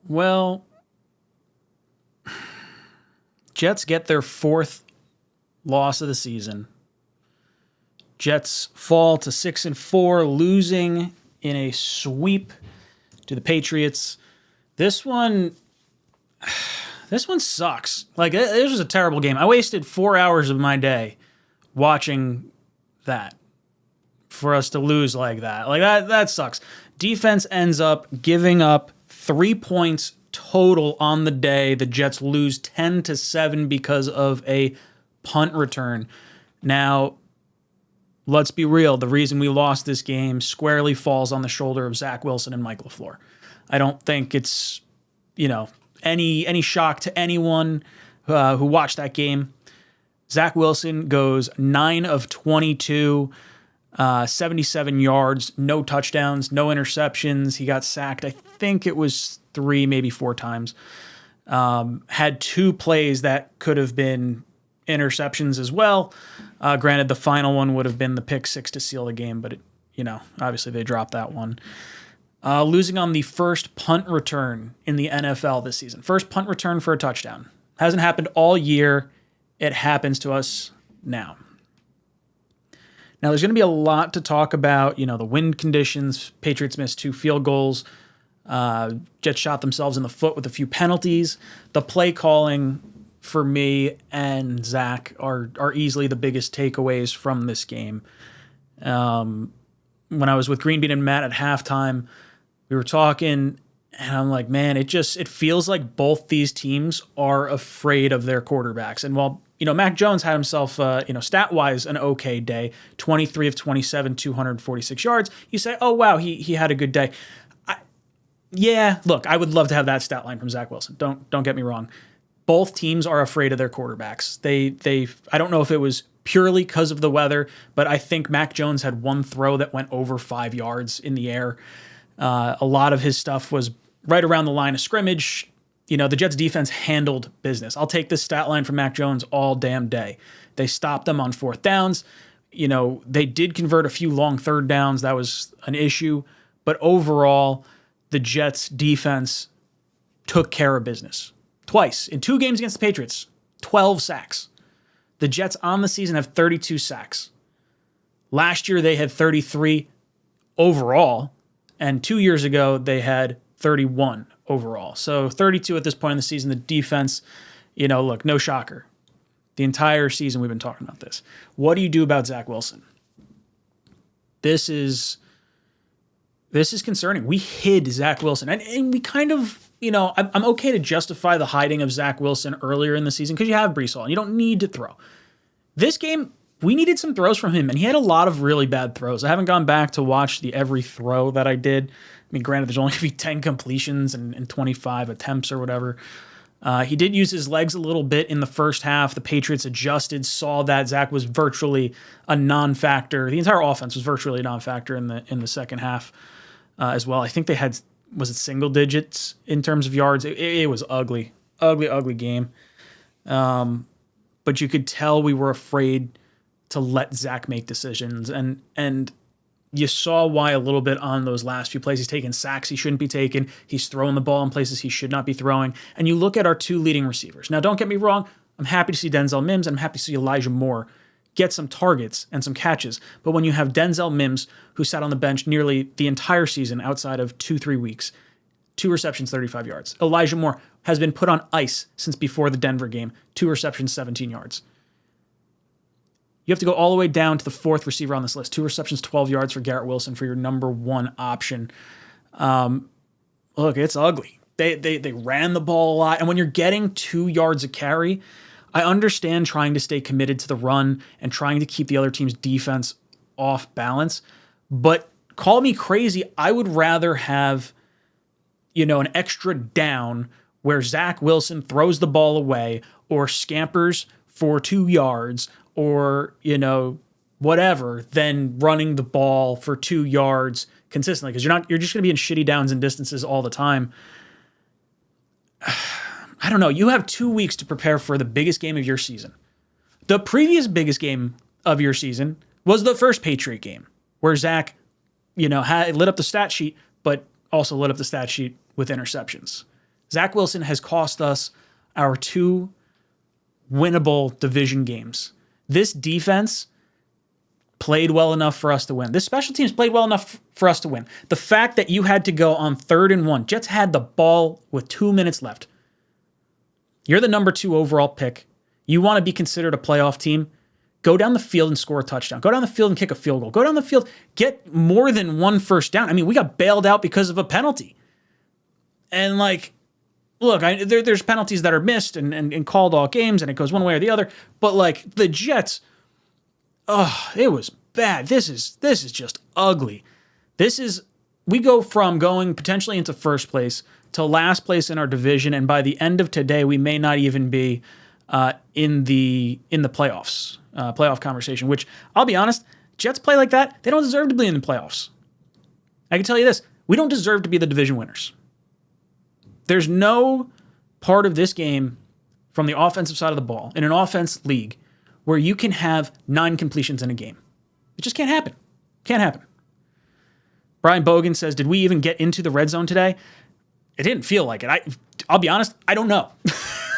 Well, Jets get their fourth loss of the season. Jets fall to 6-4, losing in a sweep to the Patriots. This one sucks. Like, this was a terrible game. I wasted 4 hours of my day watching that for us to lose like that. Like, that sucks. Defense ends up giving up 3 points total on the day. The Jets lose 10-7 because of a punt return. Now, let's be real. The reason we lost this game squarely falls on the shoulder of Zach Wilson and Mike LaFleur. I don't think it's, any shock to anyone who watched that game. Zach Wilson goes 9 of 22, 77 yards, no touchdowns, no interceptions. He got sacked, I think it was 3, maybe 4 times. Had 2 plays that could have been interceptions as well. Granted, the final one would have been the pick 6 to seal the game, but obviously they dropped that one. Losing on the first punt return in the NFL this season. First punt return for a touchdown. Hasn't happened all year. It happens to us now. Now, there's going to be a lot to talk about. The wind conditions. Patriots missed 2 field goals. Jets shot themselves in the foot with a few penalties. The play calling for me and Zach are easily the biggest takeaways from this game. When I was with Greenbean and Matt at halftime, we were talking, and I'm like, man, it feels like both these teams are afraid of their quarterbacks. And while, Mac Jones had himself, stat-wise, an okay day, 23 of 27, 246 yards, you say, oh, wow, he had a good day. Look, I would love to have that stat line from Zach Wilson. Don't get me wrong. Both teams are afraid of their quarterbacks. I don't know if it was purely because of the weather, but I think Mac Jones had 1 throw that went over 5 yards in the air. A lot of his stuff was right around the line of scrimmage. The Jets defense handled business. I'll take this stat line from Mac Jones all damn day. They stopped them on 4th downs. They did convert a few long 3rd downs. That was an issue. But overall, the Jets defense took care of business. Twice. In 2 games against the Patriots, 12 sacks. The Jets on the season have 32 sacks. Last year, they had 33 overall. And 2 years ago, they had 31 overall. So 32 at this point in the season. The defense, look, no shocker. The entire season we've been talking about this. What do you do about Zach Wilson? This is concerning. We hid Zach Wilson. And we kind of, I'm okay to justify the hiding of Zach Wilson earlier in the season because you have Breece Hall and you don't need to throw. This game, we needed some throws from him, and he had a lot of really bad throws. I haven't gone back to watch the every throw that I did. I mean, granted, there's only going to be 10 completions and 25 attempts or whatever. He did use his legs a little bit in the first half. The Patriots adjusted, saw that Zach was virtually a non-factor. The entire offense was virtually a non-factor in the second half as well. I think they had, was it single digits in terms of yards? It was ugly game. But you could tell we were afraid to let Zach make decisions. And you saw why a little bit on those last few plays. He's taking sacks he shouldn't be taking. He's throwing the ball in places he should not be throwing. And you look at our 2 leading receivers. Now, don't get me wrong. I'm happy to see Denzel Mims. I'm happy to see Elijah Moore get some targets and some catches. But when you have Denzel Mims, who sat on the bench nearly the entire season outside of 2-3 weeks, 2 receptions, 35 yards. Elijah Moore has been put on ice since before the Denver game, 2 receptions, 17 yards. You have to go all the way down to the 4th receiver on this list. 2 receptions, 12 yards for Garrett Wilson for your number 1 option. Look, it's ugly. They ran the ball a lot. And when you're getting 2 yards a carry, I understand trying to stay committed to the run and trying to keep the other team's defense off balance. But call me crazy, I would rather have, an extra down where Zach Wilson throws the ball away or scampers for 2 yards or, whatever, than running the ball for 2 yards consistently, because you're just going to be in shitty downs and distances all the time. I don't know. You have 2 weeks to prepare for the biggest game of your season. The previous biggest game of your season was the first Patriot game, where Zach, had lit up the stat sheet, but also lit up the stat sheet with interceptions. Zach Wilson has cost us our 2 winnable division games. This defense played well enough for us to win. This special teams played well enough for us to win. The fact that you had to go on 3rd and 1, Jets had the ball with 2 minutes left. You're the number 2 overall pick. You want to be considered a playoff team. Go down the field and score a touchdown. Go down the field and kick a field goal. Go down the field, get more than 1 first down. I mean, we got bailed out because of a penalty. And like, look, there's penalties that are missed and called all games, and it goes one way or the other. But like the Jets, it was bad. This is just ugly. We go from going potentially into first place to last place in our division, and by the end of today, we may not even be in the playoffs, playoff conversation. Which I'll be honest, Jets play like that, they don't deserve to be in the playoffs. I can tell you this: we don't deserve to be the division winners. There's no part of this game from the offensive side of the ball in an offense league where you can have 9 completions in a game. It just can't happen. Can't happen. Brian Bogan says, did we even get into the red zone today? It didn't feel like it. I'll be honest, I don't know.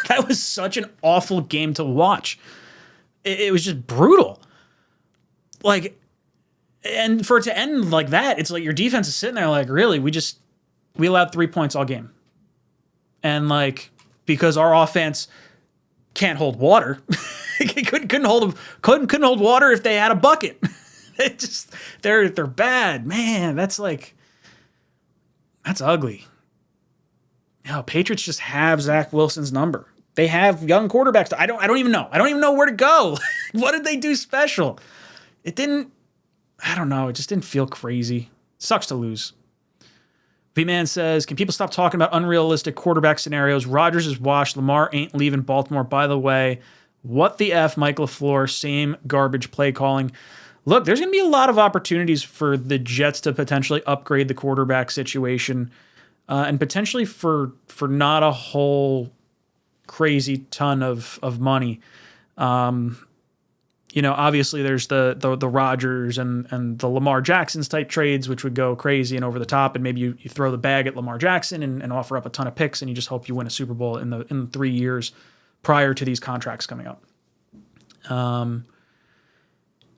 That was such an awful game to watch. It was just brutal. Like, and for it to end like that, it's like your defense is sitting there like, really, we allowed 3 points all game. And like, because our offense can't hold water, couldn't hold water if they had a bucket. They're bad, man. That's ugly. No, Patriots just have Zach Wilson's number. They have young quarterbacks. I don't even know. I don't even know where to go. What did they do special? I don't know. It just didn't feel crazy. Sucks to lose. V-Man says, can people stop talking about unrealistic quarterback scenarios? Rodgers is washed. Lamar ain't leaving Baltimore. By the way, what the F, Mike LaFleur, same garbage play calling. Look, there's going to be a lot of opportunities for the Jets to potentially upgrade the quarterback situation and potentially for not a whole crazy ton of money. Obviously there's the Rodgers and the Lamar Jacksons type trades, which would go crazy and over the top. And maybe you throw the bag at Lamar Jackson and offer up a ton of picks, and you just hope you win a Super Bowl in the 3 years prior to these contracts coming up.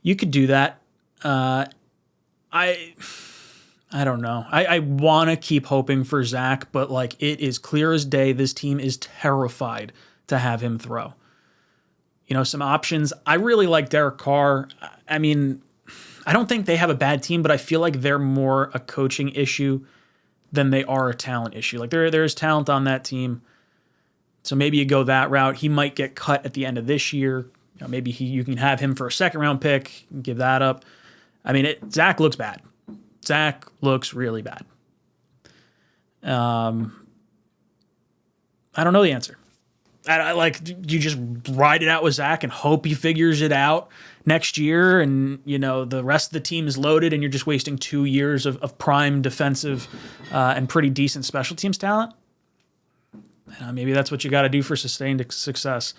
You could do that. I don't know. I want to keep hoping for Zach, but like it is clear as day, this team is terrified to have him throw. Some options. I really like Derek Carr. I mean, I don't think they have a bad team, but I feel like they're more a coaching issue than they are a talent issue. Like there's talent on that team. So maybe you go that route. He might get cut at the end of this year. Maybe you can have him for a second-round pick, give that up. I mean, Zach looks bad. Zach looks really bad. I don't know the answer. You just ride it out with Zach and hope he figures it out next year, and the rest of the team is loaded, and you're just wasting 2 years of prime defensive and pretty decent special teams talent. Maybe that's what you got to do for sustained success.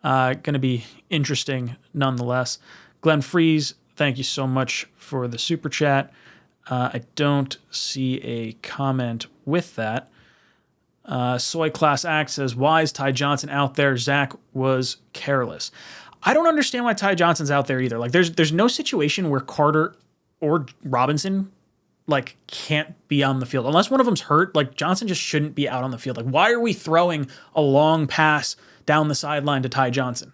Going to be interesting nonetheless. Glenn Freeze, thank you so much for the super chat. I don't see a comment with that. Soy Class Act says, why is Ty Johnson out there? Zach was careless. I don't understand why Ty Johnson's out there either. Like there's no situation where Carter or Robinson can't be on the field. Unless one of them's hurt, Johnson just shouldn't be out on the field. Why are we throwing a long pass down the sideline to Ty Johnson?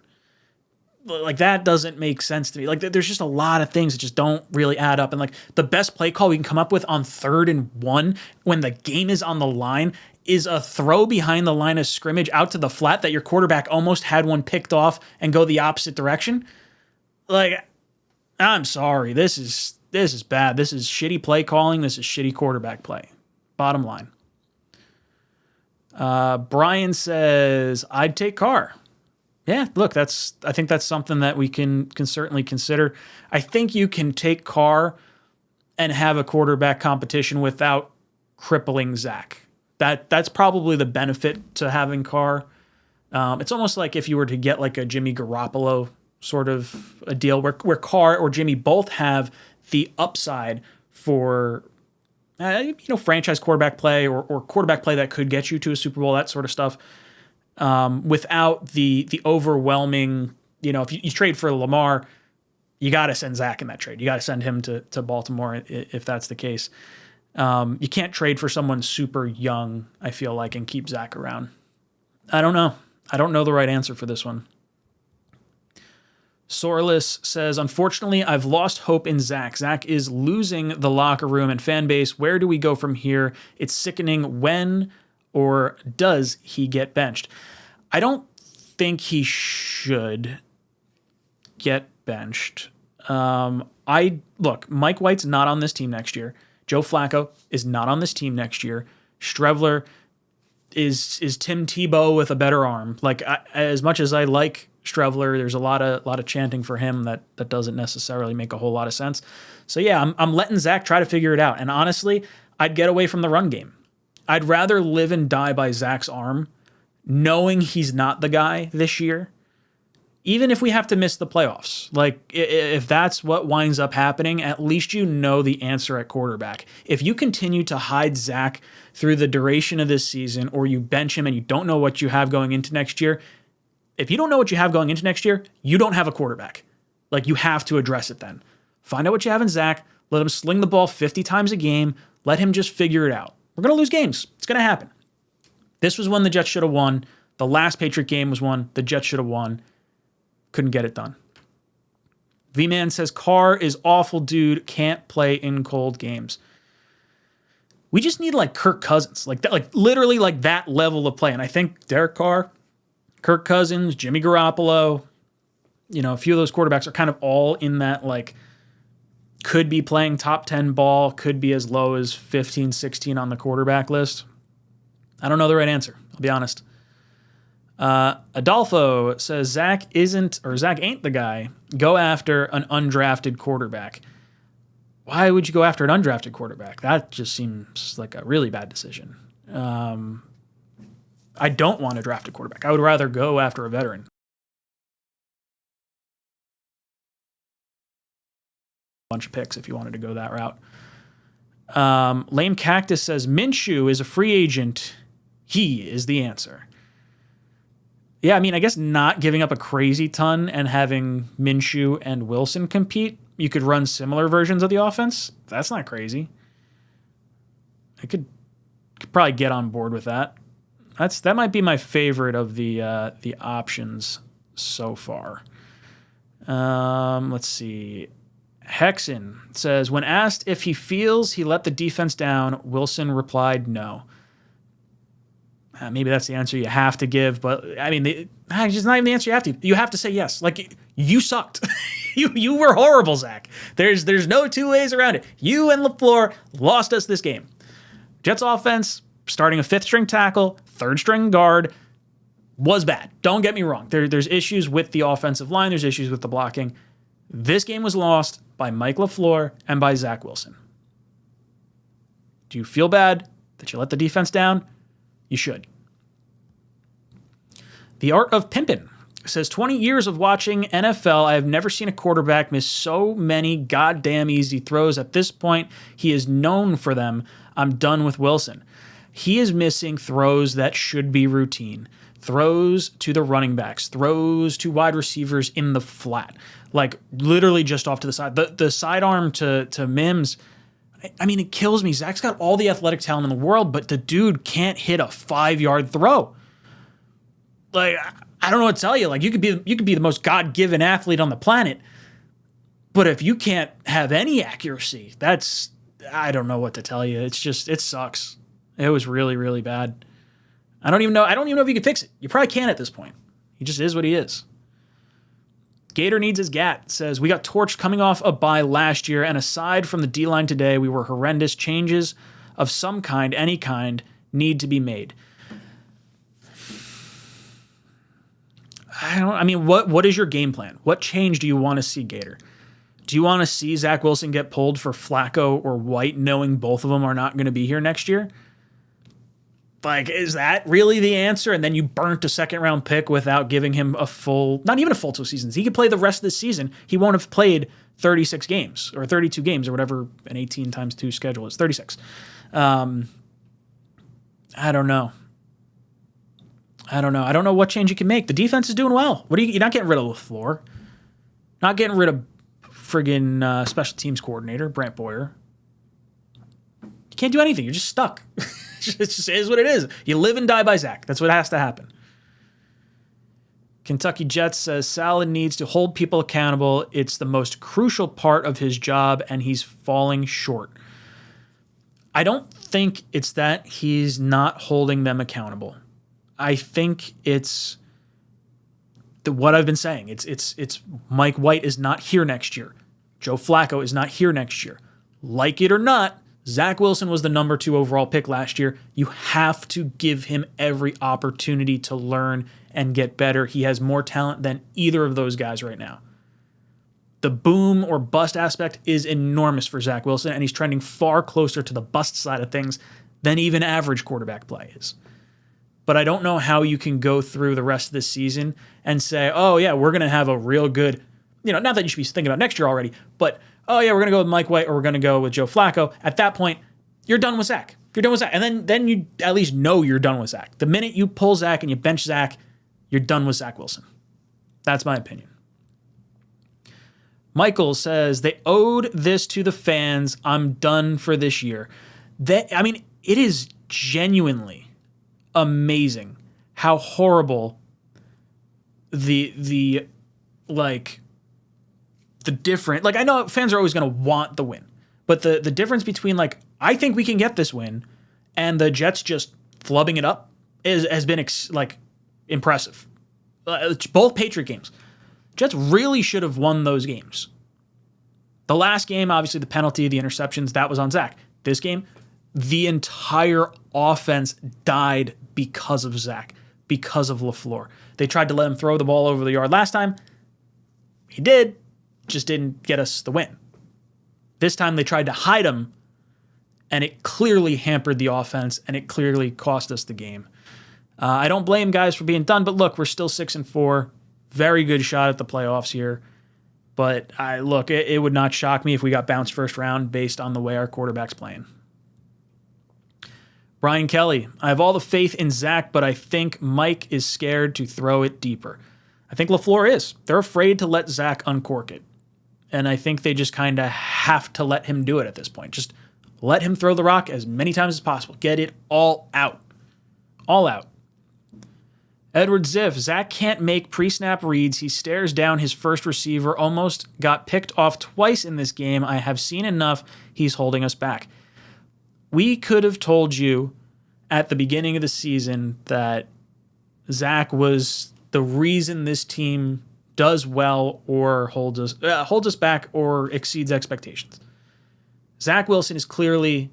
That doesn't make sense to me. There's just a lot of things that just don't really add up. And the best play call we can come up with on 3rd and 1 when the game is on the line is a throw behind the line of scrimmage out to the flat that your quarterback almost had one picked off and go the opposite direction. I'm sorry. This is bad. This is shitty play calling. This is shitty quarterback play. Bottom line. Brian says, I'd take Carr. Yeah, look, I think that's something that we can certainly consider. I think you can take Carr and have a quarterback competition without crippling Zach. That's probably the benefit to having Carr. It's almost like if you were to get a Jimmy Garoppolo sort of a deal where Carr or Jimmy both have the upside for franchise quarterback play or quarterback play that could get you to a Super Bowl, that sort of stuff, without the overwhelming, if you trade for Lamar, you got to send Zach in that trade. You got to send him to Baltimore if that's the case. You can't trade for someone super young, I feel like, and keep Zach around. I don't know. I don't know the right answer for this one. Sorless says, unfortunately, I've lost hope in Zach. Zach is losing the locker room and fan base. Where do we go from here? It's sickening. When or does he get benched? I don't think he should get benched. Mike White's not on this team next year. Joe Flacco is not on this team next year. Streveler is Tim Tebow with a better arm. As much as I like Streveler, there's a lot of chanting for him that doesn't necessarily make a whole lot of sense. So yeah, I'm letting Zach try to figure it out. And honestly, I'd get away from the run game. I'd rather live and die by Zach's arm, knowing he's not the guy this year. Even if we have to miss the playoffs, if that's what winds up happening, at least you know the answer at quarterback. If you continue to hide Zach through the duration of this season, or you bench him and you don't know what you have going into next year, if you don't know what you have going into next year, you don't have a quarterback. You have to address it then. Find out what you have in Zach. Let him sling the ball 50 times a game. Let him just figure it out. We're going to lose games. It's going to happen. This was one the Jets should have won. The last Patriot game was one the Jets should have won. Couldn't get it done. V-Man says, Carr is awful, dude. Can't play in cold games. We just need Kirk Cousins. Literally that level of play. And I think Derek Carr, Kirk Cousins, Jimmy Garoppolo, a few of those quarterbacks are kind of all in that, could be playing top 10 ball, could be as low as 15, 16 on the quarterback list. I don't know the right answer. I'll be honest. Adolfo says, Zach ain't the guy. Go after an undrafted quarterback. Why would you go after an undrafted quarterback? That just seems like a really bad decision. I don't want to draft a quarterback. I would rather go after a veteran. Bunch of picks if you wanted to go that route. Lame Cactus says, Minshew is a free agent. He is the answer. Yeah, I guess not giving up a crazy ton and having Minshew and Wilson compete, you could run similar versions of the offense. That's not crazy. I could probably get on board with that. That might be my favorite of the options so far. Let's see. Hexen says, when asked if he feels he let the defense down, Wilson replied no. Maybe that's the answer you have to give, but it's just not even the answer you have to. You have to say yes. You sucked. you were horrible, Zach. There's no two ways around it. You and LaFleur lost us this game. Jets offense, starting a fifth-string tackle, third-string guard, was bad. Don't get me wrong. There's issues with the offensive line. There's issues with the blocking. This game was lost by Mike LaFleur and by Zach Wilson. Do you feel bad that you let the defense down? You should. The Art of Pimpin' says, 20 years of watching NFL, I have never seen a quarterback miss so many goddamn easy throws. At this point, he is known for them. I'm done with Wilson. He is missing throws that should be routine. Throws to the running backs. Throws to wide receivers in the flat. Literally just off to the side. The sidearm to Mims, it kills me. Zach's got all the athletic talent in the world, but the dude can't hit a 5-yard throw. I don't know what to tell you. You could be the most God-given athlete on the planet, but if you can't have any accuracy, I don't know what to tell you. It sucks. It was really, really bad. I don't even know if you can fix it. You probably can't at this point. He just is what he is. Gator Needs His Gat says, we got torched coming off a bye last year, and aside from the D-line today, we were horrendous. Changes of some kind, any kind, need to be made. What is your game plan? What change do you want to see, Gator? Do you want to see Zach Wilson get pulled for Flacco or White, knowing both of them are not going to be here next year? Is that really the answer? And then you burnt a second-round pick without giving him not even a full 2 seasons. He could play the rest of the season. He won't have played 36 games or 32 games or whatever an 18 times 2 schedule is, 36. I don't know. I don't know what change you can make. The defense is doing well. You're not getting rid of LaFleur. Not getting rid of friggin' special teams coordinator, Brant Boyer. You can't do anything. You're just stuck. It just is what it is. You live and die by Zach. That's what has to happen. Kentucky Jets says Salad needs to hold people accountable. It's the most crucial part of his job, and he's falling short. I don't think it's that he's not holding them accountable. I think it's what I've been saying. It's Mike White is not here next year. Joe Flacco is not here next year. Like it or not, Zach Wilson was the number 2 overall pick last year. You have to give him every opportunity to learn and get better. He has more talent than either of those guys right now. The boom or bust aspect is enormous for Zach Wilson, and he's trending far closer to the bust side of things than even average quarterback play is. But I don't know how you can go through the rest of this season and say, oh, yeah, we're going to have a real good, not that you should be thinking about next year already, but, oh, yeah, we're going to go with Mike White or we're going to go with Joe Flacco. At that point, you're done with Zach. You're done with Zach. And then you at least know you're done with Zach. The minute you pull Zach and you bench Zach, you're done with Zach Wilson. That's my opinion. Michael says, they owed this to the fans. I'm done for this year. It is genuinely amazing how horrible the different, I know fans are always going to want the win, but the difference between I think we can get this win and the Jets just flubbing it up has been impressive. Both Patriot games. Jets really should have won those games. The last game, obviously the penalty, the interceptions, that was on Zach. This game, the entire offense died because of Zach, because of LaFleur. They tried to let him throw the ball over the yard last time. He did, just didn't get us the win. This time they tried to hide him, and it clearly hampered the offense, and it clearly cost us the game. I don't blame guys for being done, but look, we're still 6-4. Very good shot at the playoffs here. But it would not shock me if we got bounced first round based on the way our quarterback's playing. Brian Kelly, I have all the faith in Zach, but I think Mike is scared to throw it deeper. I think LaFleur is. They're afraid to let Zach uncork it. And I think they just kind of have to let him do it at this point. Just let him throw the rock as many times as possible. Get it all out. All out. Edward Ziff, Zach can't make pre-snap reads. He stares down his first receiver, almost got picked off twice in this game. I have seen enough. He's holding us back. We could have told you at the beginning of the season that Zach was the reason this team does well or holds us back or exceeds expectations. Zach Wilson is clearly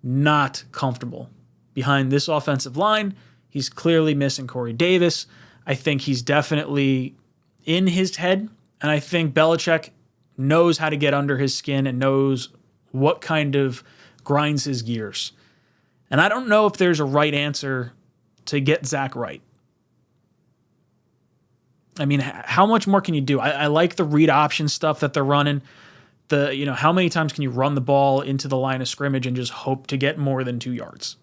not comfortable behind this offensive line. He's clearly missing Corey Davis. I think he's definitely in his head, and I think Belichick knows how to get under his skin and knows what kind of grinds his gears. And I don't know if there's a right answer to get Zach right. I mean, how much more can you do? I like the read option stuff that they're running. How many times can you run the ball into the line of scrimmage and just hope to get more than 2 yards?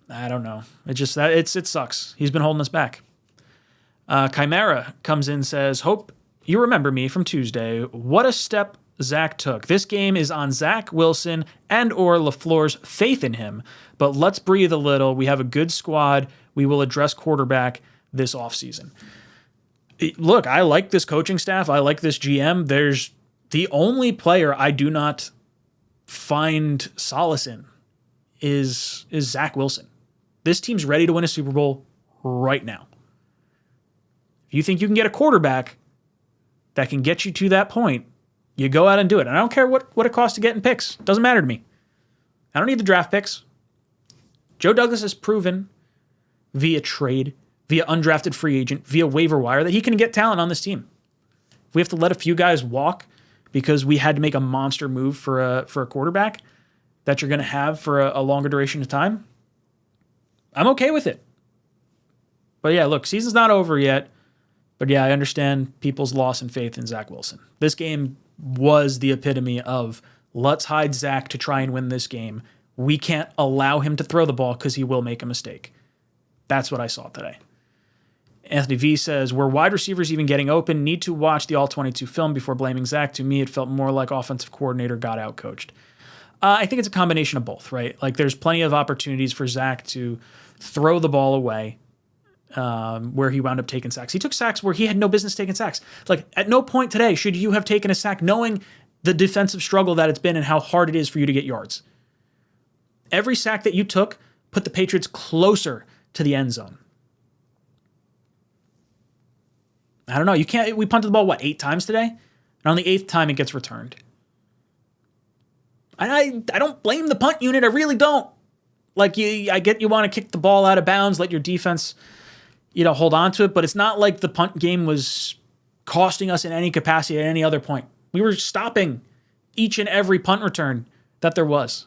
I don't know. It sucks. He's been holding us back. Chimera comes in and says, hope you remember me from Tuesday. What a step Zach took. This game is on Zach Wilson and or LaFleur's faith in him, but let's breathe a little. We have a good squad. We will address quarterback this offseason. Look, I like this coaching staff. I like this GM. There's the only player I do not find solace in is Zach Wilson. This team's ready to win a Super Bowl right now. If you think you can get a quarterback that can get you to that point, you go out and do it. And I don't care what it costs to get in picks. It doesn't matter to me. I don't need the draft picks. Joe Douglas has proven via trade, via undrafted free agent, via waiver wire that he can get talent on this team. If we have to let a few guys walk because we had to make a monster move for a quarterback that you're going to have for a longer duration of time, I'm okay with it. But yeah, look, season's not over yet. But yeah, I understand people's loss in faith in Zach Wilson. This game was the epitome of let's hide Zach to try and win this game. We can't allow him to throw the ball because he will make a mistake. That's what I saw today. Anthony V says, were wide receivers even getting open? Need to watch the All-22 film before blaming Zach. To me, it felt more like offensive coordinator got out-coached. I think it's a combination of both, right? Like there's plenty of opportunities for Zach to throw the ball away where he wound up taking sacks. He took sacks where he had no business taking sacks. Like at no point today should you have taken a sack knowing the defensive struggle that it's been and how hard it is for you to get yards. Every sack that you took put the Patriots closer to the end zone. I don't know. We punted the ball, 8 times today? And on the 8th time, it gets returned. I don't blame the punt unit. I really don't. Like, I get you want to kick the ball out of bounds, let your defense, hold on to it, but it's not like the punt game was costing us in any capacity at any other point. We were stopping each and every punt return that there was.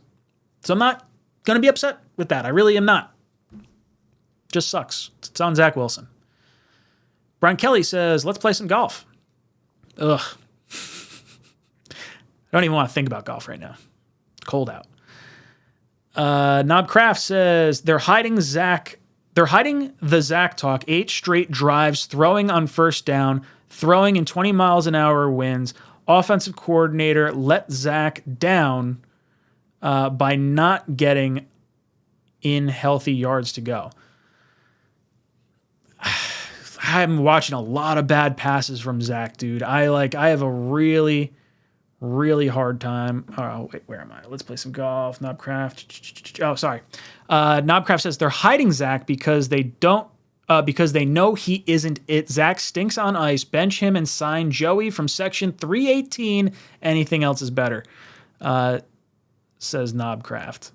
So I'm not going to be upset with that. I really am not. Just sucks. It's on Zach Wilson. Brian Kelly says, let's play some golf. Ugh. I don't even want to think about golf right now. It's cold out. Knobcraft says, they're hiding the Zach talk. 8 straight drives, throwing on first down, throwing in 20 miles an hour winds. Offensive coordinator let Zach down by not getting in healthy yards to go. I'm watching a lot of bad passes from Zach, dude. I have a really, really hard time. Oh, wait, where am I? Let's play some golf. Knobcraft. Oh, sorry. Knobcraft says they're hiding Zach because they know he isn't it. Zach stinks on ice. Bench him and sign Joey from section 318. Anything else is better, says Knobcraft.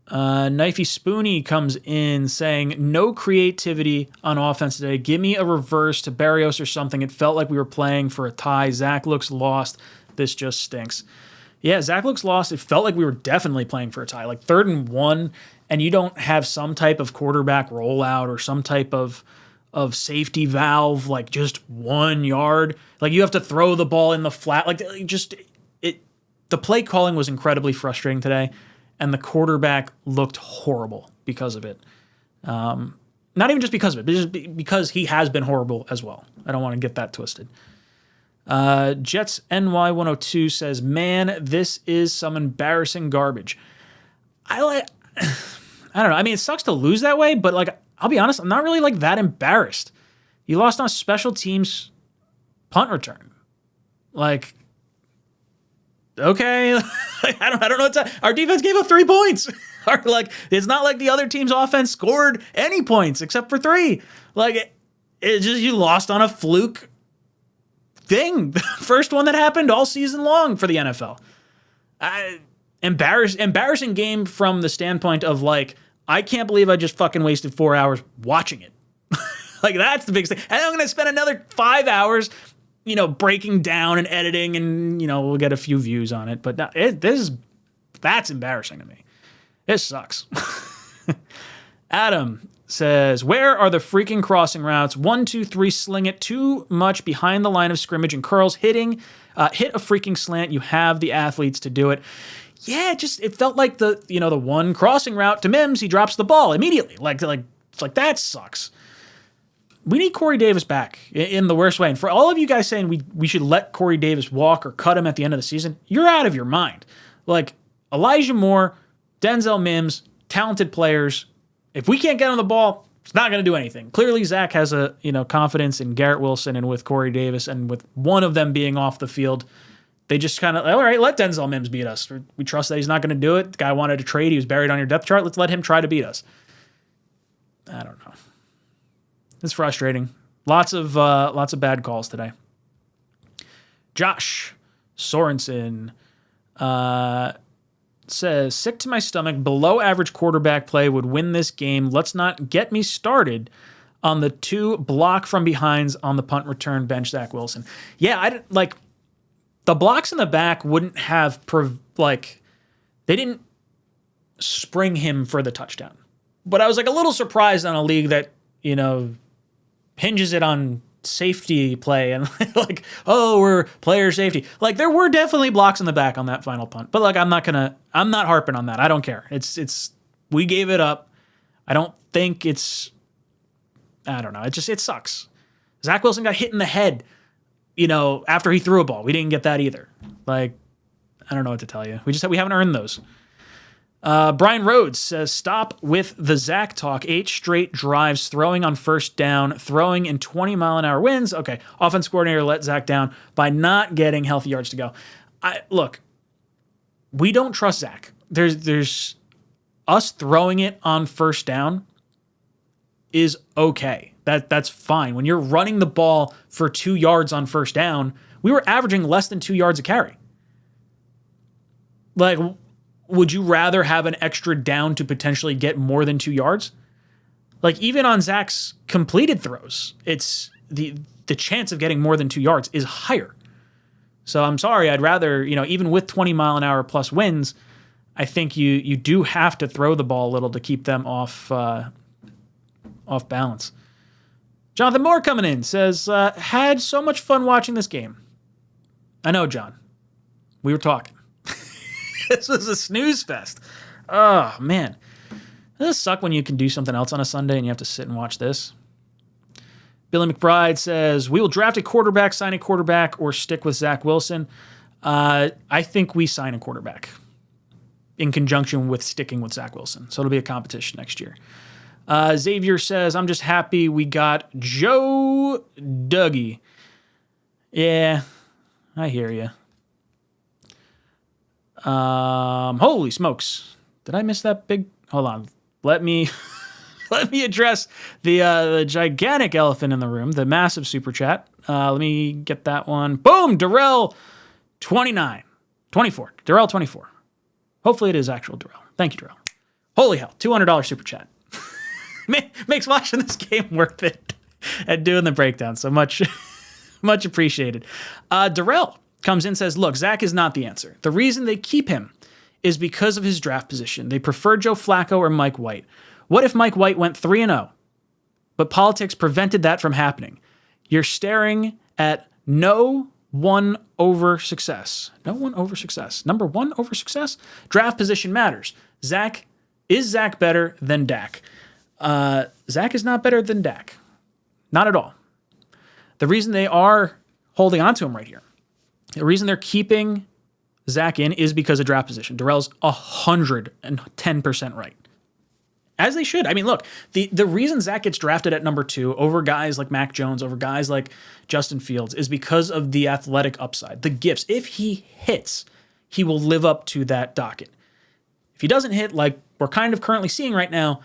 Knifey Spoony comes in saying, no creativity on offense today. Give me a reverse to Barrios or something. It felt like we were playing for a tie. Zach looks lost. This just stinks. Yeah, Zach looks lost. It felt like we were definitely playing for a tie. Like 3rd and 1, and you don't have some type of quarterback rollout or some type of safety valve, like just 1 yard. Like you have to throw the ball in the flat. Like the play calling was incredibly frustrating today. And the quarterback looked horrible because of it. Not even just because of it, but just because he has been horrible as well. I don't want to get that twisted. Jets NY102 says, man, this is some embarrassing garbage. I don't know. I mean, it sucks to lose that way, but like, I'll be honest, I'm not really like that embarrassed. You lost on a special teams punt return. Like, okay, I don't know what to. Our defense gave up 3 points. It's not like the other team's offense scored any points except for 3. Like it just you lost on a fluke thing. The first one that happened all season long for the NFL. Embarrassing game from the standpoint of like, I can't believe I just fucking wasted 4 hours watching it. Like that's the biggest thing. And I'm gonna spend another 5 hours breaking down and editing and, we'll get a few views on it. But that's embarrassing to me. This sucks. Adam says, where are the freaking crossing routes? 1, 2, 3, sling it. Too much behind the line of scrimmage and curls. Hit a freaking slant. You have the athletes to do it. Yeah, it felt like the one crossing route to Mims, he drops the ball immediately. Like that sucks. We need Corey Davis back in the worst way. And for all of you guys saying we should let Corey Davis walk or cut him at the end of the season, you're out of your mind. Like Elijah Moore, Denzel Mims, talented players. If we can't get on the ball, it's not going to do anything. Clearly, Zach has a confidence in Garrett Wilson and with Corey Davis, and with one of them being off the field, they just kind of, all right, let Denzel Mims beat us. We trust that he's not going to do it. The guy wanted to trade. He was buried on your depth chart. Let's let him try to beat us. I don't know. It's frustrating. Lots of bad calls today. Josh Sorensen says, sick to my stomach, below average quarterback play would win this game. Let's not get me started on the 2 block from behinds on the punt return bench Zach Wilson. Yeah, the blocks in the back wouldn't have they didn't spring him for the touchdown. But I was like a little surprised on a league that, hinges it on safety play and like, oh, we're player safety. Like there were definitely blocks in the back on that final punt, but like I'm not harping on that. I don't care. We gave it up. I don't think I don't know. It sucks. Zach Wilson got hit in the head, after he threw a ball. We didn't get that either. Like, I don't know what to tell you. We haven't earned those. Brian Rhodes says, stop with the Zach talk. 8 straight drives, throwing on first down, throwing in 20-mile-an-hour winds. Okay, offense coordinator let Zach down by not getting healthy yards to go. Look, we don't trust Zach. There's us throwing it on first down is okay. That's fine. When you're running the ball for 2 yards on first down, we were averaging less than 2 yards a carry. Like, would you rather have an extra down to potentially get more than 2 yards? Like, even on Zach's completed throws, it's the chance of getting more than 2 yards is higher. So I'm sorry, I'd rather, even with 20-mile-an-hour plus winds, I think you do have to throw the ball a little to keep them off balance. Jonathan Moore coming in says, had so much fun watching this game. I know, John. We were talking. This was a snooze fest. Oh, man. Does it suck when you can do something else on a Sunday and you have to sit and watch this? Billy McBride says, we will draft a quarterback, sign a quarterback, or stick with Zach Wilson. I think we sign a quarterback in conjunction with sticking with Zach Wilson. So it'll be a competition next year. Xavier says, I'm just happy we got Joe Dougie. Yeah, I hear you. Holy smokes. Did I miss that big? Hold on. Let me address the gigantic elephant in the room, the massive super chat. Let me get that one. Boom! Darrell 24. Darrell 24. Hopefully it is actual Darrell. Thank you, Darrell. Holy hell. $200 super chat. Makes watching this game worth it and doing the breakdown. So much appreciated. Darrell comes in and says, look, Zach is not the answer. The reason they keep him is because of his draft position. They prefer Joe Flacco or Mike White. What if Mike White went 3-0, but politics prevented that from happening? You're staring at no one over success. No one over success. Number one over success? Draft position matters. Is Zach better than Dak? Zach is not better than Dak. Not at all. The reason they are holding on to him right here, the reason they're keeping Zach in is because of draft position. Darrell's 110% right. As they should. I mean, look, the reason Zach gets drafted at number 2 over guys like Mac Jones, over guys like Justin Fields, is because of the athletic upside, the gifts. If he hits, he will live up to that docket. If he doesn't hit, like we're kind of currently seeing right now,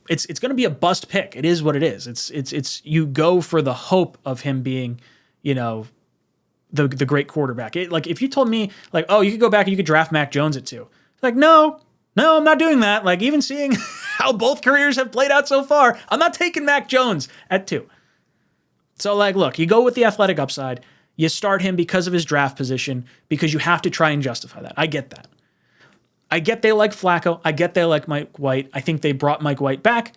it's going to be a bust pick. It is what it is. It's you go for the hope of him being, the great quarterback. Like if you told me like, oh, you could go back and you could draft Mac Jones at 2. Like, no, I'm not doing that. Like even seeing how both careers have played out so far, I'm not taking Mac Jones at 2. So like, look, you go with the athletic upside. You start him because of his draft position because you have to try and justify that. I get that. I get they like Flacco. I get they like Mike White. I think they brought Mike White back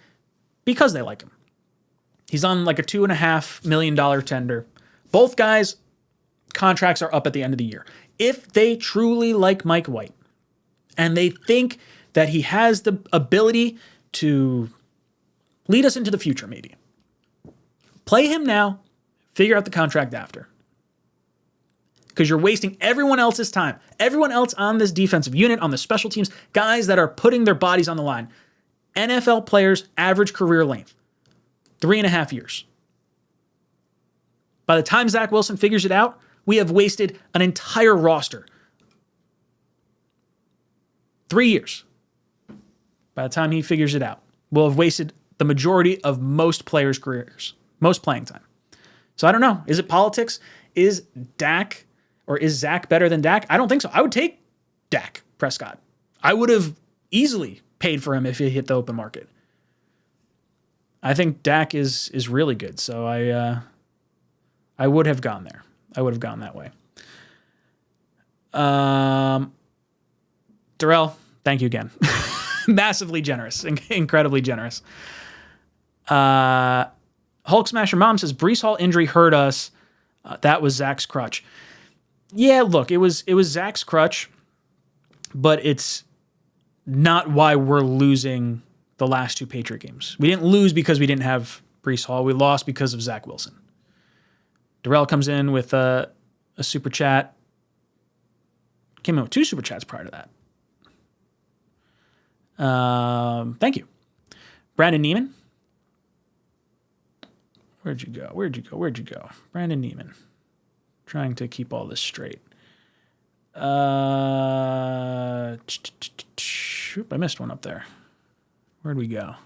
because they like him. He's on like a $2.5 million tender. Both guys' contracts are up at the end of the year. If they truly like Mike White and they think that he has the ability to lead us into the future, maybe, play him now, figure out the contract after. Because you're wasting everyone else's time. Everyone else on this defensive unit, on the special teams, guys that are putting their bodies on the line. NFL players' average career length, 3.5 years. By the time Zach Wilson figures it out, we have wasted an entire roster. 3 years. By the time he figures it out, we'll have wasted the majority of most players' careers, most playing time. So I don't know. Is it politics? Is Dak or is Zach better than Dak? I don't think so. I would take Dak Prescott. I would have easily paid for him if he hit the open market. I think Dak is really good. So I would have gone there. I would have gone that way. Darrell, thank you again. Massively generous, incredibly generous. Hulk Smasher Mom says, Brees Hall injury hurt us. That was Zach's crutch. Yeah, look, it was Zach's crutch, but it's not why we're losing the last 2 Patriot games. We didn't lose because we didn't have Brees Hall. We lost because of Zach Wilson. Darrell comes in with a super chat. Came in with 2 super chats prior to that. Thank you. Brandon Neiman. Where'd you go? Brandon Neiman. Trying to keep all this straight. I missed one up there. Where'd we go?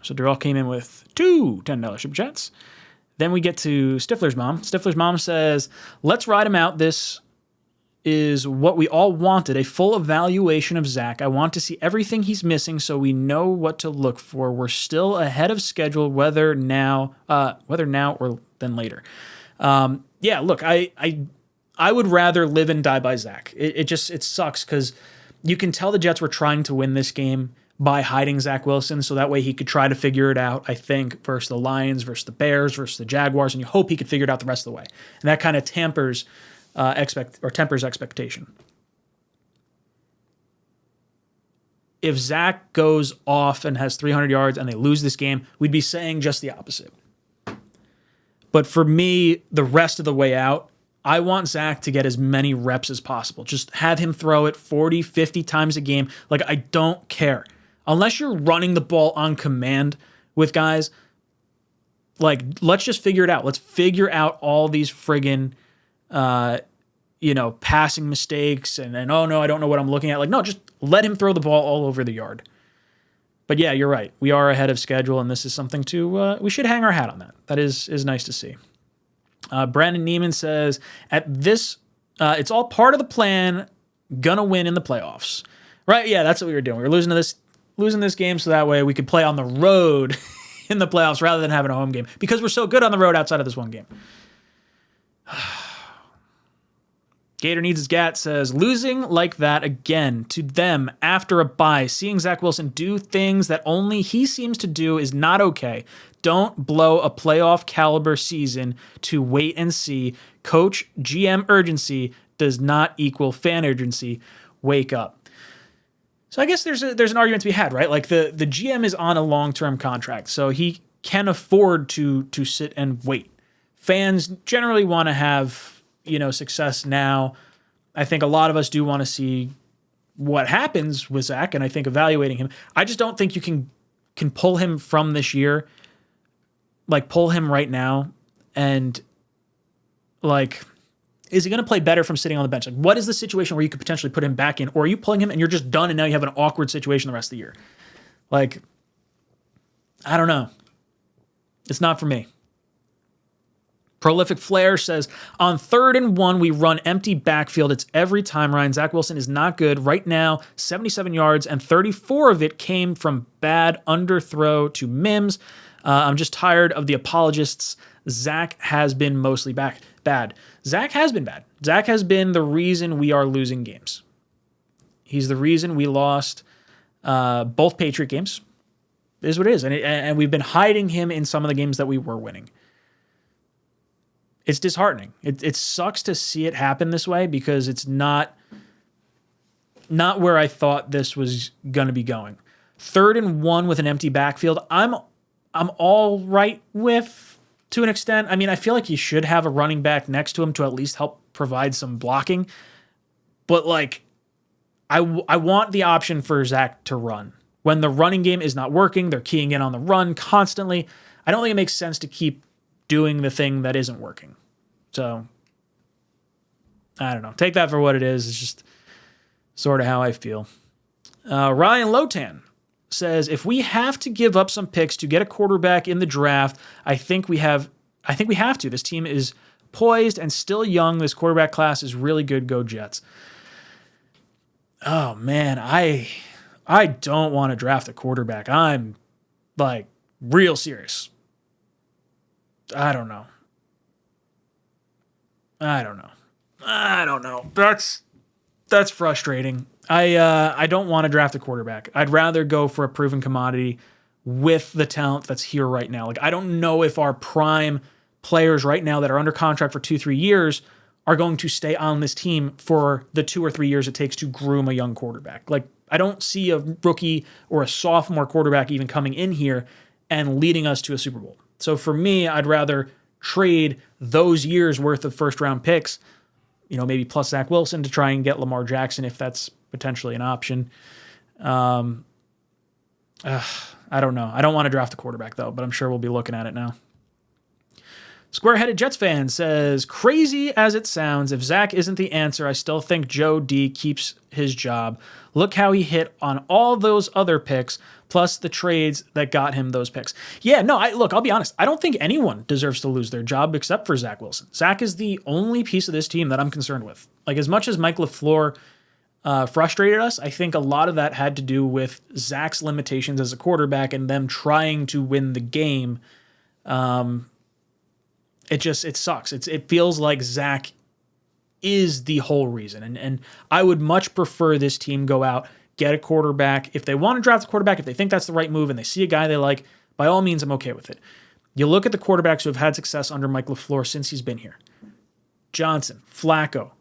So Darrell came in with 2 $10 super chats. Then we get to Stifler's mom. Stifler's mom says, let's ride him out. This is what we all wanted, a full evaluation of Zach. I want to see everything he's missing so we know what to look for. We're still ahead of schedule, whether now or then later. Yeah, look, I would rather live and die by Zach. It sucks because you can tell the Jets were trying to win this game by hiding Zach Wilson, so that way he could try to figure it out, I think, versus the Lions, versus the Bears, versus the Jaguars, and you hope he could figure it out the rest of the way. And that kind of tempers expectation. If Zach goes off and has 300 yards and they lose this game, we'd be saying just the opposite. But for me, the rest of the way out, I want Zach to get as many reps as possible. Just have him throw it 40, 50 times a game. Like, I don't care. Unless you're running the ball on command with guys, like, let's just figure it out. Let's figure out all these friggin', passing mistakes and oh no, I don't know what I'm looking at. Like, no, just let him throw the ball all over the yard. But yeah, you're right. We are ahead of schedule, and this is something we should hang our hat on that. That is nice to see. Brandon Neiman says, at this, it's all part of the plan, gonna win in the playoffs. Right, yeah, that's what we were doing. We were losing this game so that way we could play on the road in the playoffs rather than having a home game because we're so good on the road outside of this one game. Gator Needs His Gat says, losing like that again to them after a bye, seeing Zach Wilson do things that only he seems to do is not okay. Don't blow a playoff caliber season to wait and see. Coach, GM urgency does not equal fan urgency. Wake up. So I guess there's an argument to be had, right? Like the GM is on a long-term contract, so he can afford to sit and wait. Fans generally want to have success now. I think a lot of us do want to see what happens with Zach, and I think evaluating him. I just don't think you can pull him from this year, like pull him right now, and like, is he going to play better from sitting on the bench? Like, what is the situation where you could potentially put him back in, or are you pulling him and you're just done and now you have an awkward situation the rest of the year? Like, I don't know. It's not for me. Prolific Flair says, on 3rd and 1, we run empty backfield. It's every time, Ryan. Zach Wilson is not good. Right now, 77 yards, and 34 of it came from bad underthrow to Mims. I'm just tired of the apologists. Zach has been mostly bad. Zach has been bad. Zach has been the reason we are losing games. He's the reason we lost both Patriot games. It is what it is. And we've been hiding him in some of the games that we were winning. It's disheartening. It sucks to see it happen this way because it's not where I thought this was going to be going. 3rd and 1 with an empty backfield, I'm all right with, to an extent. I mean, I feel like you should have a running back next to him to at least help provide some blocking. But like, I want the option for Zach to run. When the running game is not working, they're keying in on the run constantly. I don't think it makes sense to keep doing the thing that isn't working. So, I don't know. Take that for what it is. It's just sort of how I feel. Ryan Lotan says, if we have to give up some picks to get a quarterback in the draft, I think we have to. This team is poised and still young. This quarterback class is really good. Go Jets. Oh man, I don't want to draft a quarterback. I'm like real serious. I don't know. That's That's frustrating. I don't want to draft a quarterback. I'd rather go for a proven commodity with the talent that's here right now. Like, I don't know if our prime players right now that are under contract for 2-3 years are going to stay on this team for the 2 or 3 years it takes to groom a young quarterback. Like, I don't see a rookie or a sophomore quarterback even coming in here and leading us to a Super Bowl. So for me, I'd rather trade those years worth of first round picks, maybe plus Zach Wilson to try and get Lamar Jackson if that's potentially an option. I don't know. I don't want to draft a quarterback though, but I'm sure we'll be looking at it now. Square-headed Jets fan says, crazy as it sounds, if Zach isn't the answer, I still think Joe D keeps his job. Look how he hit on all those other picks, plus the trades that got him those picks. Yeah, no, I'll be honest. I don't think anyone deserves to lose their job except for Zach Wilson. Zach is the only piece of this team that I'm concerned with. Like, as much as Mike LaFleur frustrated us, I think a lot of that had to do with Zach's limitations as a quarterback and them trying to win the game. It sucks. It feels like Zach is the whole reason. And I would much prefer this team go out, get a quarterback. If they want to draft a quarterback, if they think that's the right move and they see a guy they like, by all means, I'm okay with it. You look at the quarterbacks who have had success under Mike LaFleur since he's been here. Johnson, Flacco,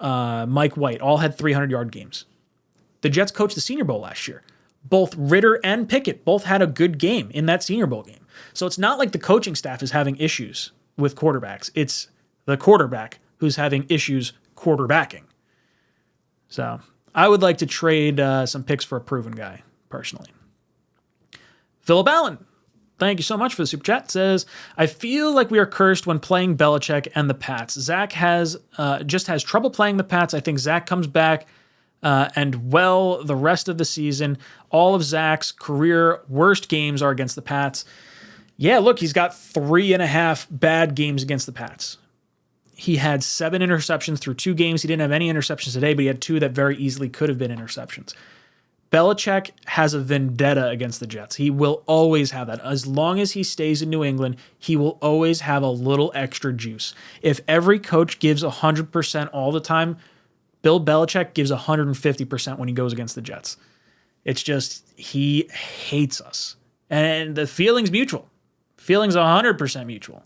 Mike White, all had 300-yard games. The Jets coached the Senior Bowl last year. Both Ritter and Pickett both had a good game in that Senior Bowl game. So it's not like the coaching staff is having issues with quarterbacks. It's the quarterback who's having issues quarterbacking. So I would like to trade some picks for a proven guy, personally. Philip Allen, thank you so much for the super chat, says, I feel like we are cursed when playing Belichick and the Pats. Zach just has trouble playing the Pats. I think Zach comes back the rest of the season. All of Zach's career worst games are against the Pats. Yeah, look, he's got 3.5 bad games against the Pats. He had 7 interceptions through 2 games. He didn't have any interceptions today, but he had 2 that very easily could have been interceptions. Belichick has a vendetta against the Jets. He will always have that. As long as he stays in New England, he will always have a little extra juice. If every coach gives 100% all the time, Bill Belichick gives 150% when he goes against the Jets. It's just, he hates us. And the feeling's mutual. Feeling's 100% mutual.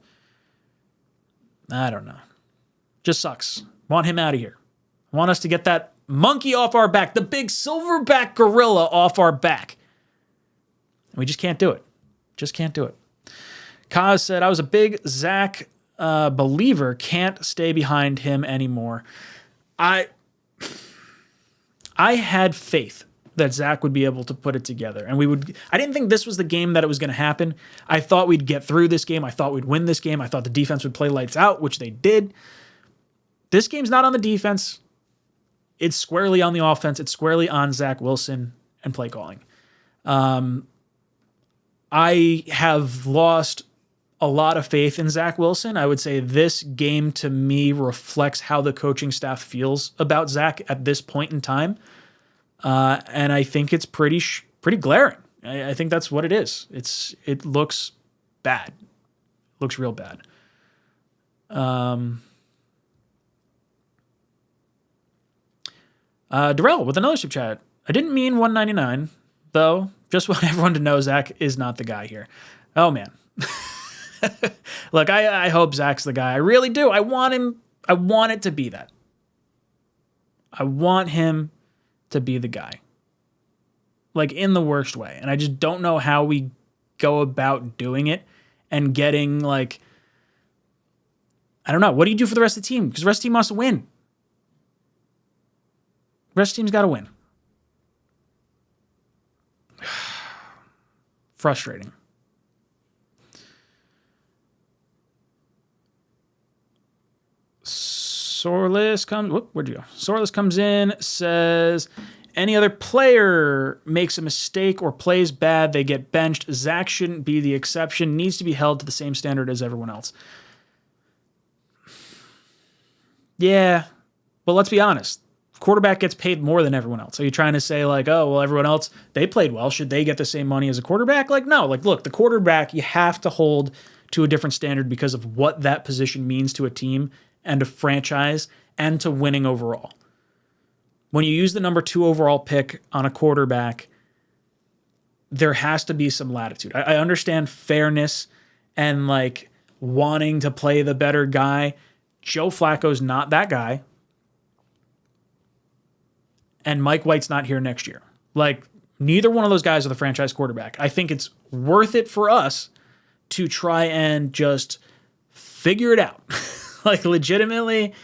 I don't know. Just sucks. Want him out of here. Want us to get that monkey off our back, the big silverback gorilla off our back. And we just can't do it. Just can't do it. Kaz said, I was a big Zach believer. Can't stay behind him anymore. I had faith that Zach would be able to put it together. And I didn't think this was the game that it was going to happen. I thought we'd get through this game. I thought we'd win this game. I thought the defense would play lights out, which they did. This game's not on the defense. It's squarely on the offense. It's squarely on Zach Wilson and play calling. I have lost a lot of faith in Zach Wilson. I would say this game to me reflects how the coaching staff feels about Zach at this point in time. And I think it's pretty glaring. I think that's what it is. It looks bad. Looks real bad. Darrell with another super chat. I didn't mean 199, though. Just want everyone to know Zach is not the guy here. Oh, man. Look, I hope Zach's the guy. I really do. I want him. I want it to be that. I want him to be the guy. Like, in the worst way. And I just don't know how we go about doing it and getting, like, I don't know. What do you do for the rest of the team? Because the rest of the team wants to win. The rest of the team's got to win. Frustrating. Sorless comes. Where'd you go? Sorless comes in, says, any other player makes a mistake or plays bad, they get benched. Zach shouldn't be the exception. Needs to be held to the same standard as everyone else. Yeah, but let's be honest. Quarterback gets paid more than everyone else. Are you trying to say, like, oh, well, everyone else, they played well. Should they get the same money as a quarterback? Like, no. Like, look, the quarterback, you have to hold to a different standard because of what that position means to a team and a franchise and to winning overall. when you use the number 2 overall pick on a quarterback, there has to be some latitude. I understand fairness and like wanting to play the better guy. Joe Flacco's not that guy. And Mike White's not here next year. Like, neither one of those guys are the franchise quarterback. I think it's worth it for us to try and just figure it out. Like, legitimately,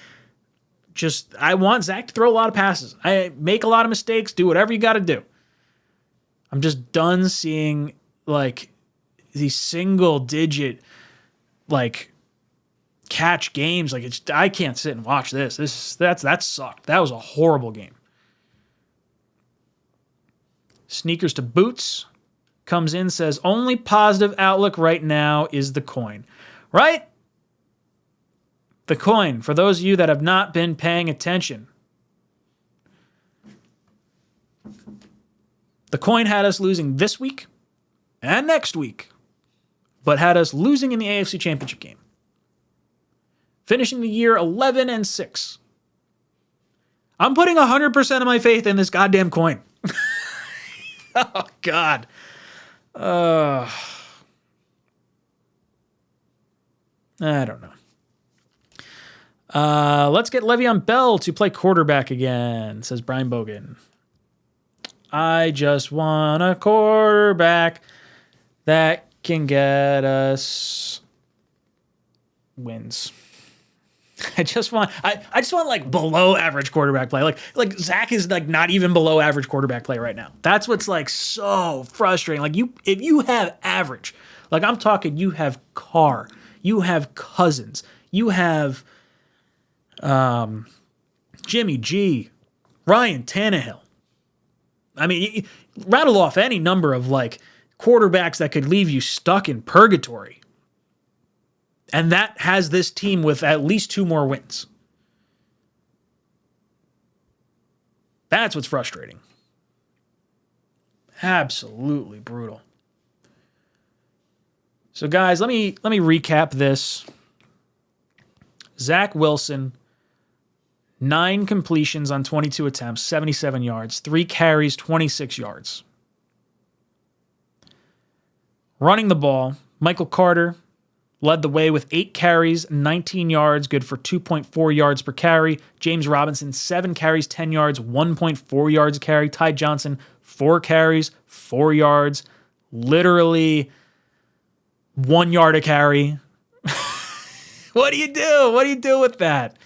just, I want Zach to throw a lot of passes. I make a lot of mistakes, do whatever you got to do. I'm just done seeing, like, these single-digit, like, catch games. Like, I can't sit and watch this. That sucked. That was a horrible game. Sneakers to Boots comes in, says, only positive outlook right now is the coin. Right? The coin, for those of you that have not been paying attention. The coin had us losing this week and next week, but had us losing in the AFC Championship game. Finishing the year 11-6. I'm putting 100% of my faith in this goddamn coin. Oh, God. I don't know. Let's get Le'Veon Bell to play quarterback again, says Brian Bogan. I just want a quarterback that can get us wins. I just want like below average quarterback play. Like Zach is like not even below average quarterback play right now. That's what's like so frustrating. Like if you have average, like I'm talking, you have Carr, you have Cousins, you have Jimmy G, Ryan Tannehill. I mean, you rattle off any number of like quarterbacks that could leave you stuck in purgatory. And that has this team with at least 2 more wins. That's what's frustrating. Absolutely brutal. So guys, let me recap this. Zach Wilson, 9 completions on 22 attempts, 77 yards, 3 carries, 26 yards. Running the ball, Michael Carter led the way with 8 carries, 19 yards, good for 2.4 yards per carry. James Robinson, 7 carries, 10 yards, 1.4 yards a carry. Ty Johnson, 4 carries, 4 yards, literally 1 yard a carry. What do you do? What do you do with that?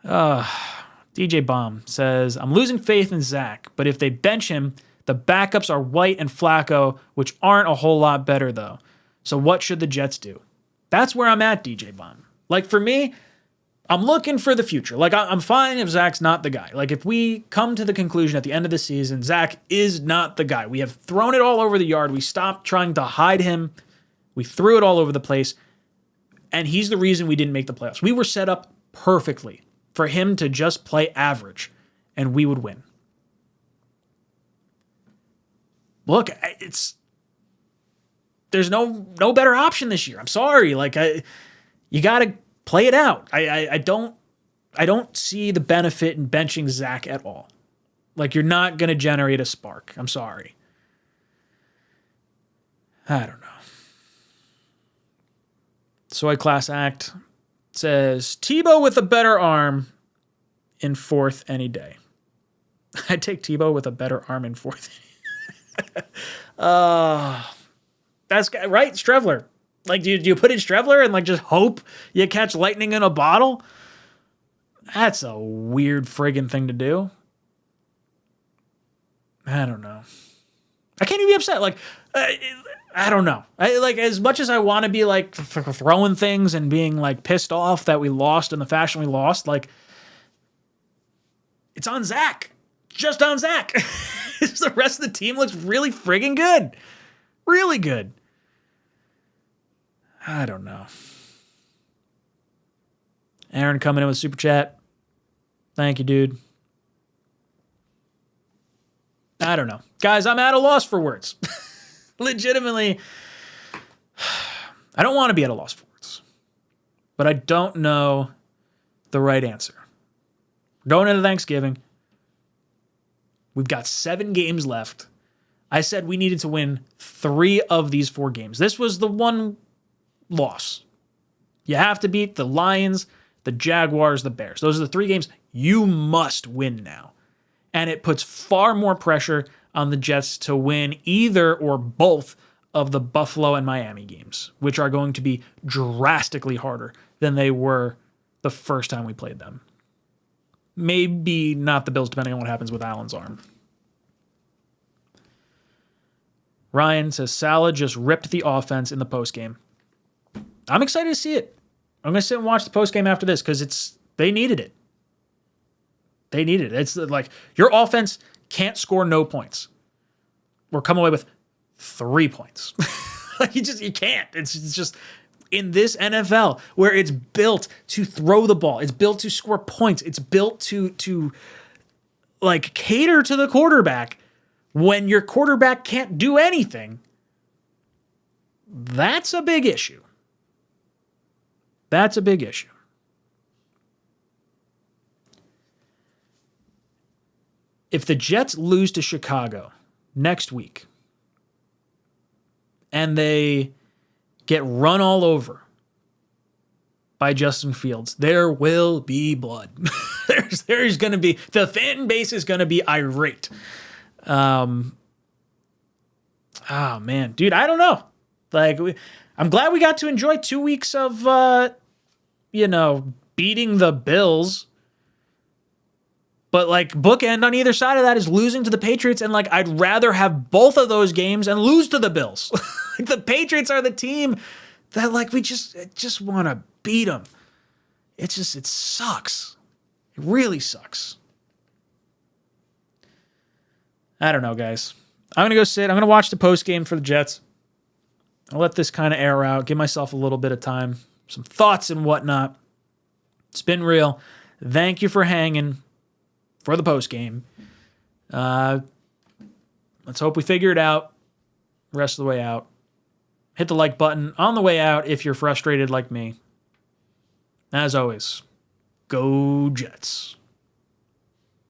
DJ Bomb says, I'm losing faith in Zach, but if they bench him, the backups are White and Flacco, which aren't a whole lot better, though. So what should the Jets do? That's where I'm at, DJ Bomb. Like, for me, I'm looking for the future. Like, I'm fine if Zach's not the guy. Like, if we come to the conclusion at the end of the season, Zach is not the guy. We have thrown it all over the yard. We stopped trying to hide him. We threw it all over the place. And he's the reason we didn't make the playoffs. We were set up perfectly for him to just play average, and we would win. Look, there's no better option this year. I'm sorry. Like, you got to play it out. I don't see the benefit in benching Zach at all. Like, you're not going to generate a spark. I'm sorry. I don't know. Soy Class Act says, Tebow with a better arm in 4th any day. I'd take Tebow with a better arm in 4th. That's right, Strevler. Like, do you put in Strevler and like just hope you catch lightning in a bottle? That's a weird friggin' thing to do. I don't know. I can't even be upset. Like, I don't know. Like, as much as I want to be like throwing things and being like pissed off that we lost in the fashion we lost, like, it's on Zach. Just on Zach. The rest of the team looks really friggin' good. Really good. I don't know. Aaron coming in with Super Chat. Thank you, dude. I don't know. Guys, I'm at a loss for words. Legitimately, I don't want to be at a loss for words. But I don't know the right answer. We're going into Thanksgiving. We've got 7 games left. I said we needed to win 3 of these 4 games. This was the one loss. You have to beat the Lions, the Jaguars, the Bears. Those are the 3 games you must win now. And it puts far more pressure on the Jets to win either or both of the Buffalo and Miami games, which are going to be drastically harder than they were the first time we played them. Maybe not the Bills, depending on what happens with Allen's arm. Ryan says Salah just ripped the offense in the postgame. I'm excited to see it. I'm going to sit and watch the postgame after this because they needed it. They needed it. It's like your offense can't score no points or come away with 3 points. Like you can't. It's just in this NFL where it's built to throw the ball. It's built to score points. It's built to like cater to the quarterback when your quarterback can't do anything. That's a big issue. That's a big issue. If the Jets lose to Chicago next week and they get run all over by Justin Fields, there will be blood. There's going to be, the fan base is going to be irate. Oh man, dude, I don't know. Like, I'm glad we got to enjoy 2 weeks of, beating the Bills. But like bookend on either side of that is losing to the Patriots. And like, I'd rather have both of those games and lose to the Bills. The Patriots are the team that like, we just want to beat them. It sucks. It really sucks. I don't know, guys. I'm going to go sit. I'm going to watch the post game for the Jets. I'll let this kind of air out, give myself a little bit of time, some thoughts and whatnot. It's been real. Thank you for hanging for the post game. Let's hope we figure it out rest of the way out. Hit the like button on the way out if you're frustrated like me. As always, go Jets.